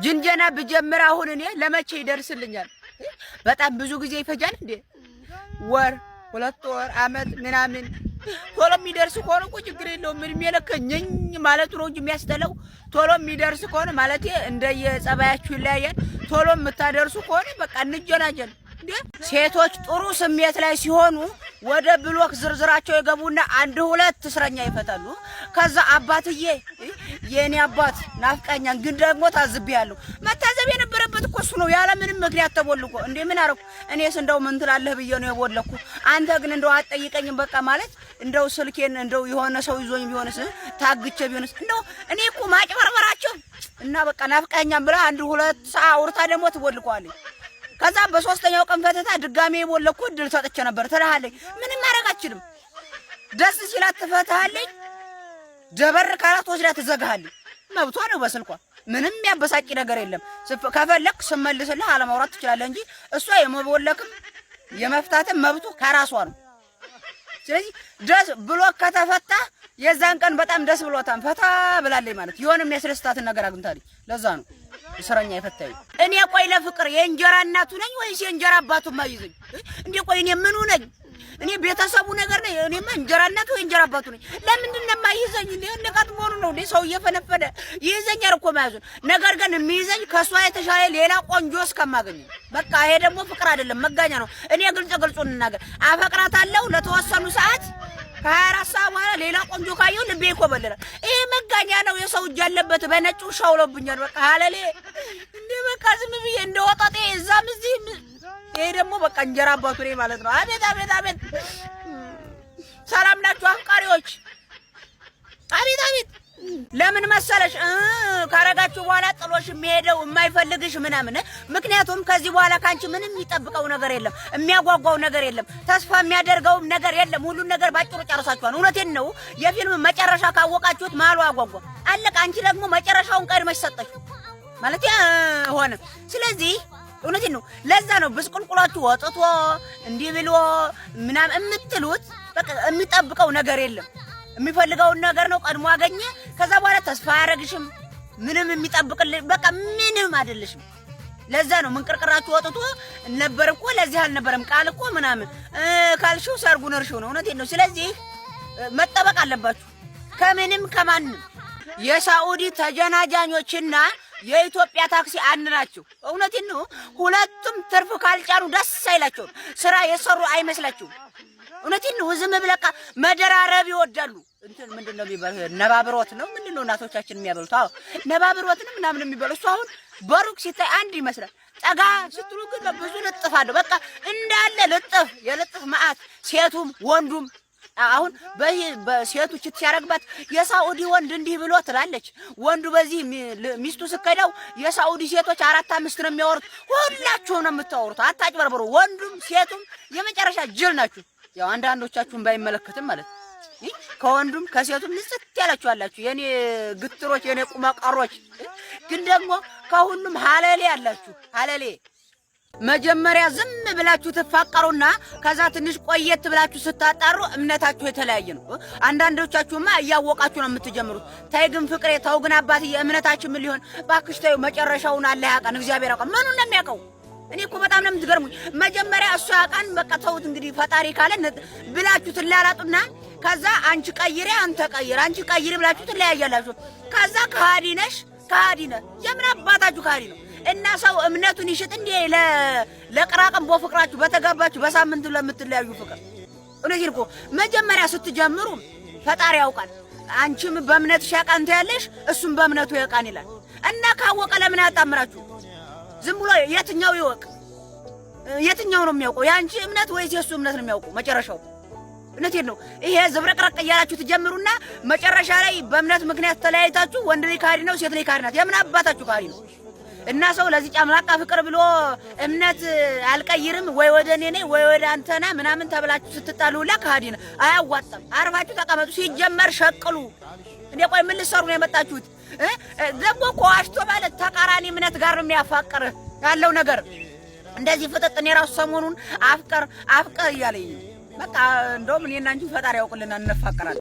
ጅንጀና ብጀምር አሁን እኔ ለመቼ ይደርስልኛል? በጣም ብዙ ጊዜ ይፈጃል እንዴ? ወር 2 ወር አመት ምናምን ቶሎ የሚደርስ ከሆነ እኮ ችግር የለውም። ምን የሚለከኝኝ ማለት ነው እንጂ የሚያስጠላው ቶሎ የሚደርስ ከሆነ ማለት እንደየጸባያችሁ ይለያያል። ቶሎ የምታደርሱ ከሆነ በቃ እንጀናጀን። ሴቶች ጥሩ ስሜት ላይ ሲሆኑ ወደ ብሎክ ዝርዝራቸው ይገቡና 1-2 እስረኛ ይፈታሉ። ከዛ አባትዬ የኔ አባት ናፍቀኛን ግን ደግሞ ታዝብያለሁ። መታዘብ የነበረበት እኮ እሱ ነው። ያለ ምንም ምክንያት ተቦልኮ እንዴ ምን አረኩ? እኔስ እንደው ምን ትላለህ ብዬ ነው የቦለኩ። አንተ ግን እንደው አትጠይቀኝም በቃ ማለት እንደው ስልኬን እንደው የሆነ ሰው ይዞኝ ቢሆንስ ታግቼ ቢሆንስ እንደው እኔ እኮ ማጭበርበራቸው እና በቃ ናፍቀኛን ብላ 1-2 ሰዓት አውርታ ደግሞ ትቦልቀዋለች። ከዛ በሶስተኛው ቀን ፈተታ ድጋሜ የቦለኩ እድል ሰጥቼ ነበር ትልሃለች። ምንም ማድረግ አትችልም። ደስ ሲላት ትፈታሃለች፣ ደበር ካላት ወስዳ ትዘጋሃለች። መብቷ ነው በስልኳ ምንም ያበሳጭ ነገር የለም። ከፈለክ ስመልስልህ አለማውራት ትችላለህ እንጂ እሷ የመቦለክም የመፍታትም መብቱ ከራሷ ነው። ስለዚህ ደስ ብሎ ከተፈታ የዛን ቀን በጣም ደስ ብሎታል ፈታ ብላለች ማለት የሆነ የሚያስደስታትን ነገር አግኝታለች። ለዛ ነው እስረኛ ይፈታኝ። እኔ ቆይ ለፍቅር የእንጀራ እናቱ ነኝ ወይስ የእንጀራ አባቱ ማይዘኝ እንዴ? ቆይ እኔ ምኑ ነኝ? እኔ ቤተሰቡ ነገር ነኝ። እኔማ እንጀራ እናቱ የእንጀራ አባቱ ነኝ። ለምንድን ነው የማይዘኝ? እንዴ ንቀት መሆኑ ነው እንዴ? ሰው እየፈነፈደ ይዘኛል እኮ ማያዙ ነገር ግን የሚይዘኝ ከሷ የተሻለ ሌላ ቆንጆ እስከማገኝ። በቃ ይሄ ደግሞ ፍቅር አይደለም መጋኛ ነው። እኔ ግልጹን እናገር አፈቅራታለሁ ለተወሰኑ ሰዓት ከ24 ሰዓት በኋላ ሌላ ቆንጆ ካየው ልቤ ይኮበልላል። ይሄ መጋኛ ነው። የሰው እጅ ያለበት በነጩ ሻውሎብኛል። በቃ አለሌ እንዴ በቃ ዝም ብዬ እንደወጣጤ እዛም እዚህ። ይሄ ደግሞ በቃ እንጀራ አባቱ ነኝ ማለት ነው። አቤት አቤት አቤት! ሰላም ናችሁ አፍቃሪዎች? አቤት አቤት! ለምን መሰለሽ ካረጋችሁ በኋላ ጥሎሽ የሚሄደው የማይፈልግሽ ምናምን። ምክንያቱም ከዚህ በኋላ ካንቺ ምንም የሚጠብቀው ነገር የለም፣ የሚያጓጓው ነገር የለም፣ ተስፋ የሚያደርገው ነገር የለም። ሁሉን ነገር ባጭሩ ጨርሳችኋል። እውነቴን ነው። የፊልም መጨረሻ ካወቃችሁት ማሉ አጓጓ አለቀ። አንቺ ደግሞ መጨረሻውን ቀድመሽ ሰጠሽ ማለት ሆነ። ስለዚህ እውነቴን ነው። ለዛ ነው ብስቁልቁላችሁ ወጥቶ እንዲህ ብሎ ምናምን የምትሉት። በቃ የሚጠብቀው ነገር የለም። የሚፈልገውን ነገር ነው ቀድሞ አገኘ። ከዛ በኋላ ተስፋ አያረግሽም። ምንም የሚጠብቅልሽ በቃ ምንም አይደለሽም። ለዛ ነው ምንቅርቅራችሁ ወጥቶ ነበር እኮ ለዚህ አልነበረም ቃል እኮ ምናምን ካልሽው ሰርጉን እርሽው ነው። እውነቴን ነው። ስለዚህ መጠበቅ አለባችሁ ከምንም ከማንም። የሳኡዲ ተጀናጃኞችና የኢትዮጵያ ታክሲ አንድ ናቸው። እውነቴን ነው። ሁለቱም ትርፍ ካልጫኑ ደስ አይላቸውም። ስራ የሰሩ አይመስላቸውም። እውነቴን ነው። ዝም ብለቃ መደራረብ ይወዳሉ። እንትን ምንድነው የሚባለው? ነባብሮት ነው ምንድነው እናቶቻችን የሚያበሉት? አዎ ነባብሮት ነው ምናምን የሚባለው። እሱ አሁን በሩቅ ሲታይ አንድ ይመስላል። ጠጋ ስትሉ ግን ብዙ ልጥፍ አለው። በቃ እንዳለ ልጥፍ የልጥፍ ማአት ሴቱም ወንዱም። አሁን በሴቱ ችት ሲያረግባት የሳኡዲ ወንድ እንዲህ ብሎ ትላለች። ወንዱ በዚህ ሚስቱ ስከዳው የሳኡዲ ሴቶች 4-5 ነው የሚያወሩት። ሁላችሁ ነው የምታወሩት። አታጭበርብሩ። ወንዱም ሴቱም የመጨረሻ ጅል ናችሁ። ያው አንዳንዶቻችሁን ባይመለከትም ማለት ከወንዱም ከሴቱም ንጽት ያላችሁ አላችሁ። የኔ ግትሮች የኔ ቁማቃሮች ግን ደግሞ ከሁሉም ሀለሌ አላችሁ። ሀለሌ መጀመሪያ ዝም ብላችሁ ትፋቀሩና ከዛ ትንሽ ቆየት ብላችሁ ስታጣሩ እምነታችሁ የተለያየ ነው። አንዳንዶቻችሁማ እያወቃችሁ ነው የምትጀምሩት። ታይ ግን ፍቅሬ ተው ግን አባትዬ እምነታችን ምን ሊሆን ባክሽ ተይው። መጨረሻውን አላህ ያውቃል፣ እግዚአብሔር ያውቃል። ምኑን ነው የሚያውቀው? እኔ እኮ በጣም ነው የምትገርሙኝ። መጀመሪያ እሱ ያውቃል። በቃ ተውት እንግዲህ ፈጣሪ ካለ ብላችሁ ትላላጡና ከዛ አንቺ ቀይሬ አንተ ቀይር አንቺ ቀይሬ ብላችሁ ትለያያላችሁ። ከዛ ከሃዲ ነሽ ከሃዲ ነህ። የምን አባታችሁ ከሃዲ ነው? እና ሰው እምነቱን ይሽጥ እንዴ ለቅራቅም በፍቅራችሁ በተጋባችሁ በሳምንቱ ለምትለያዩ ፍቅር። እነዚህ እኮ መጀመሪያ ስትጀምሩ ፈጣሪ ያውቃል። አንቺም በእምነትሽ ያውቃል ያለሽ እሱም በእምነቱ ያውቃል ይላል። እና ካወቀ ለምን ያጣምራችሁ? ዝም ብሎ የትኛው ይወቅ? የትኛው ነው የሚያውቀው? ያንቺ እምነት ወይስ የሱ እምነት ነው የሚያውቀው መጨረሻው? እውነቴን ነው። ይሄ ዝብረቅረቅ እያላችሁ ትጀምሩና መጨረሻ ላይ በእምነት ምክንያት ተለያይታችሁ ወንድ ላይ ካዲ ነው ሴት ላይ ካዲ ናት። የምን አባታችሁ ካዲ ነው? እና ሰው ለዚህ ጫምላቃ ፍቅር ብሎ እምነት አልቀይርም ወይ ወደ እኔ ነኝ ወይ ወደ አንተና ምናምን ተብላችሁ ስትጣሉላ ካዲ ነው። አያዋጣም። አርፋችሁ ተቀመጡ። ሲጀመር ሸቅሉ። እንዴ ቆይ ምን ልትሰሩ ነው የመጣችሁት? ደግሞ ኮዋሽቶ ማለት ተቃራኒ እምነት ጋር ነው የሚያፋቅር ያለው ነገር። እንደዚህ ፍጥጥን የራሱ ሰሞኑን አፍቀር እያለኝ በቃ እንደውም እኔና አንቺ ፈጣሪ ያውቅልና እንፋቀራለን።